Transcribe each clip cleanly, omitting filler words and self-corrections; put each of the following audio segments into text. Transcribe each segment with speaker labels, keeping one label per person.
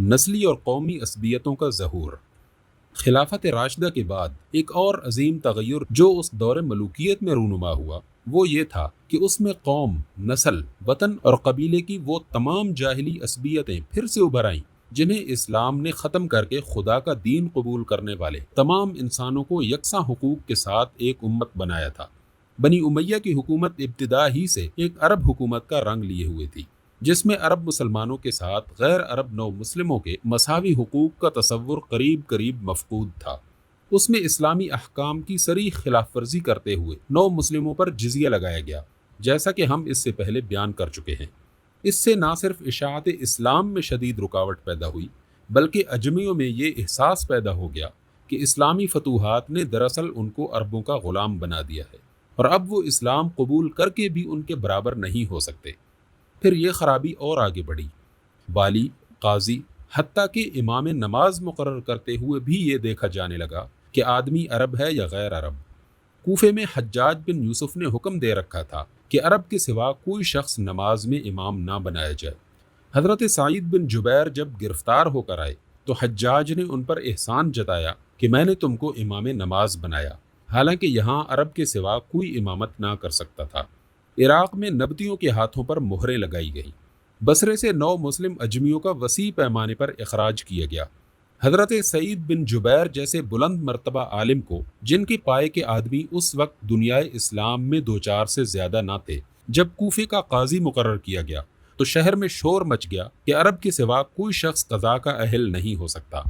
Speaker 1: نسلی اور قومی عصبیتوں کا ظہور۔ خلافت راشدہ کے بعد ایک اور عظیم تغیر جو اس دور ملوکیت میں رونما ہوا وہ یہ تھا کہ اس میں قوم، نسل، وطن اور قبیلے کی وہ تمام جاہلی عصبیتیں پھر سے ابھر آئیں جنہیں اسلام نے ختم کر کے خدا کا دین قبول کرنے والے تمام انسانوں کو یکساں حقوق کے ساتھ ایک امت بنایا تھا۔ بنی امیہ کی حکومت ابتدا ہی سے ایک عرب حکومت کا رنگ لیے ہوئے تھی، جس میں عرب مسلمانوں کے ساتھ غیر عرب نو مسلموں کے مساوی حقوق کا تصور قریب قریب مفقود تھا۔ اس میں اسلامی احکام کی صریح خلاف ورزی کرتے ہوئے نو مسلموں پر جزیہ لگایا گیا، جیسا کہ ہم اس سے پہلے بیان کر چکے ہیں۔ اس سے نہ صرف اشاعت اسلام میں شدید رکاوٹ پیدا ہوئی، بلکہ اجمیوں میں یہ احساس پیدا ہو گیا کہ اسلامی فتوحات نے دراصل ان کو عربوں کا غلام بنا دیا ہے، اور اب وہ اسلام قبول کر کے بھی ان کے برابر نہیں ہو سکتے۔ پھر یہ خرابی اور آگے بڑھی۔ والی، قاضی، حتیٰ کہ امام نماز مقرر کرتے ہوئے بھی یہ دیکھا جانے لگا کہ آدمی عرب ہے یا غیر عرب۔ کوفے میں حجاج بن یوسف نے حکم دے رکھا تھا کہ عرب کے سوا کوئی شخص نماز میں امام نہ بنایا جائے۔ حضرت سعید بن جبیر جب گرفتار ہو کر آئے تو حجاج نے ان پر احسان جتایا کہ میں نے تم کو امام نماز بنایا، حالانکہ یہاں عرب کے سوا کوئی امامت نہ کر سکتا تھا۔ عراق میں نبطیوں کے ہاتھوں پر مہریں لگائی گئیں۔ بصرے سے نو مسلم اجمیوں کا وسیع پیمانے پر اخراج کیا گیا۔ حضرت سعید بن جبیر جیسے بلند مرتبہ عالم کو، جن کے پائے کے آدمی اس وقت دنیائے اسلام میں دو چار سے زیادہ نہ تھے، جب کوفے کا قاضی مقرر کیا گیا تو شہر میں شور مچ گیا کہ عرب کے سوا کوئی شخص قضاء کا اہل نہیں ہو سکتا۔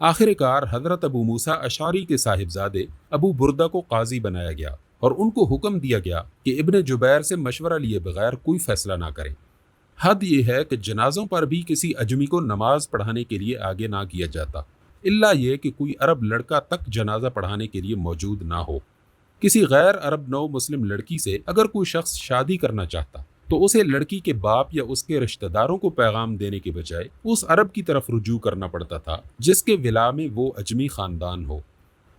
Speaker 1: آخر کار حضرت ابو موسیٰ اشعری کے صاحبزادے ابو بردہ کو قاضی بنایا گیا اور ان کو حکم دیا گیا کہ ابن جبیر سے مشورہ لیے بغیر کوئی فیصلہ نہ کریں۔ حد یہ ہے کہ جنازوں پر بھی کسی اجمی کو نماز پڑھانے کے لیے آگے نہ کیا جاتا، الا یہ کہ کوئی عرب لڑکا تک جنازہ پڑھانے کے لیے موجود نہ ہو۔ کسی غیر عرب نو مسلم لڑکی سے اگر کوئی شخص شادی کرنا چاہتا تو اسے لڑکی کے باپ یا اس کے رشتہ داروں کو پیغام دینے کے بجائے اس عرب کی طرف رجوع کرنا پڑتا تھا جس کے ولا میں وہ اجمی خاندان ہو۔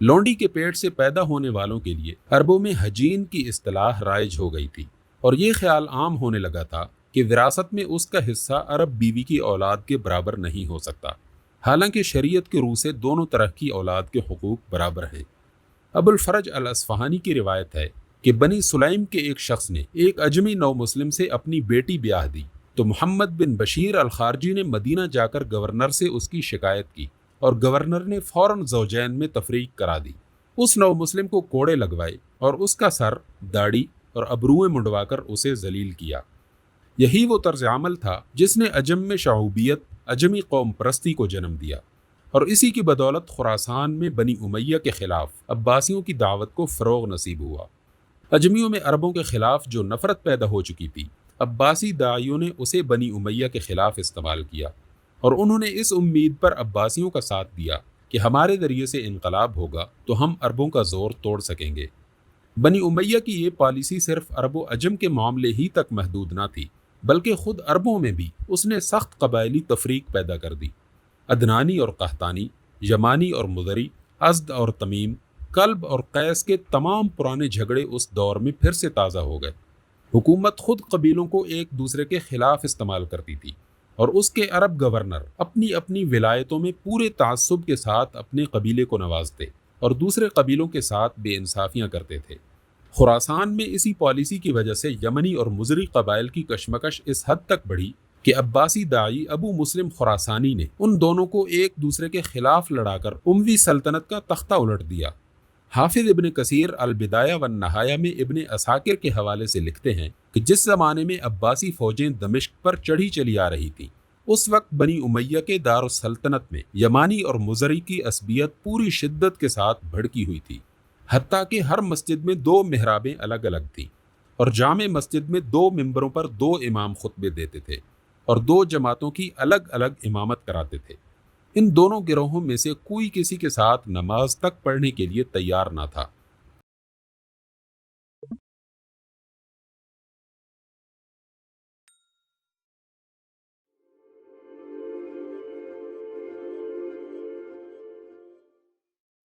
Speaker 1: لونڈی کے پیٹ سے پیدا ہونے والوں کے لیے عربوں میں حجین کی اصطلاح رائج ہو گئی تھی، اور یہ خیال عام ہونے لگا تھا کہ وراثت میں اس کا حصہ عرب بیوی کی اولاد کے برابر نہیں ہو سکتا، حالانکہ شریعت کے روح سے دونوں طرح کی اولاد کے حقوق برابر ہیں۔ ابو الفرج الاصفہانی کی روایت ہے کہ بنی سلیم کے ایک شخص نے ایک اجمی نو مسلم سے اپنی بیٹی بیاہ دی تو محمد بن بشیر الخارجی نے مدینہ جا کر گورنر سے اس کی شکایت کی، اور گورنر نے فوراً زوجین میں تفریق کرا دی۔ اس نو مسلم کو کوڑے لگوائے اور اس کا سر، داڑھی اور ابرویں منڈوا کر اسے ذلیل کیا۔ یہی وہ طرز عمل تھا جس نے عجم میں شعوبیت، عجمی قوم پرستی کو جنم دیا، اور اسی کی بدولت خراسان میں بنی امیہ کے خلاف عباسیوں کی دعوت کو فروغ نصیب ہوا۔ اجمیوں میں عربوں کے خلاف جو نفرت پیدا ہو چکی تھی، عباسی داعیوں نے اسے بنی امیہ کے خلاف استعمال کیا، اور انہوں نے اس امید پر عباسیوں کا ساتھ دیا کہ ہمارے ذریعے سے انقلاب ہوگا تو ہم عربوں کا زور توڑ سکیں گے۔ بنی امیہ کی یہ پالیسی صرف عرب و عجم کے معاملے ہی تک محدود نہ تھی، بلکہ خود عربوں میں بھی اس نے سخت قبائلی تفریق پیدا کر دی۔ عدنانی اور قحطانی، یمانی اور مدری، ازد اور تمیم، کلب اور قیس کے تمام پرانے جھگڑے اس دور میں پھر سے تازہ ہو گئے۔ حکومت خود قبیلوں کو ایک دوسرے کے خلاف استعمال کرتی تھی، اور اس کے عرب گورنر اپنی اپنی ولایتوں میں پورے تعصب کے ساتھ اپنے قبیلے کو نوازتے اور دوسرے قبیلوں کے ساتھ بے انصافیاں کرتے تھے۔ خراسان میں اسی پالیسی کی وجہ سے یمنی اور مزری قبائل کی کشمکش اس حد تک بڑھی کہ عباسی داعی ابو مسلم خراسانی نے ان دونوں کو ایک دوسرے کے خلاف لڑا کر اموی سلطنت کا تختہ الٹ دیا۔ حافظ ابن کثیر البدایہ والنہایہ میں ابن عساکر کے حوالے سے لکھتے ہیں کہ جس زمانے میں عباسی فوجیں دمشق پر چڑھی چلی آ رہی تھیں، اس وقت بنی امیہ کے دارالسلطنت میں یمانی اور مزری کی عصبیت پوری شدت کے ساتھ بھڑکی ہوئی تھی، حتیٰ کہ ہر مسجد میں 2 محرابیں الگ الگ تھیں، اور جامع مسجد میں 2 ممبروں پر 2 امام خطبے دیتے تھے اور 2 جماعتوں کی الگ الگ امامت کراتے تھے۔ ان دونوں گروہوں میں سے کوئی کسی کے ساتھ نماز تک پڑھنے کے لیے تیار نہ تھا۔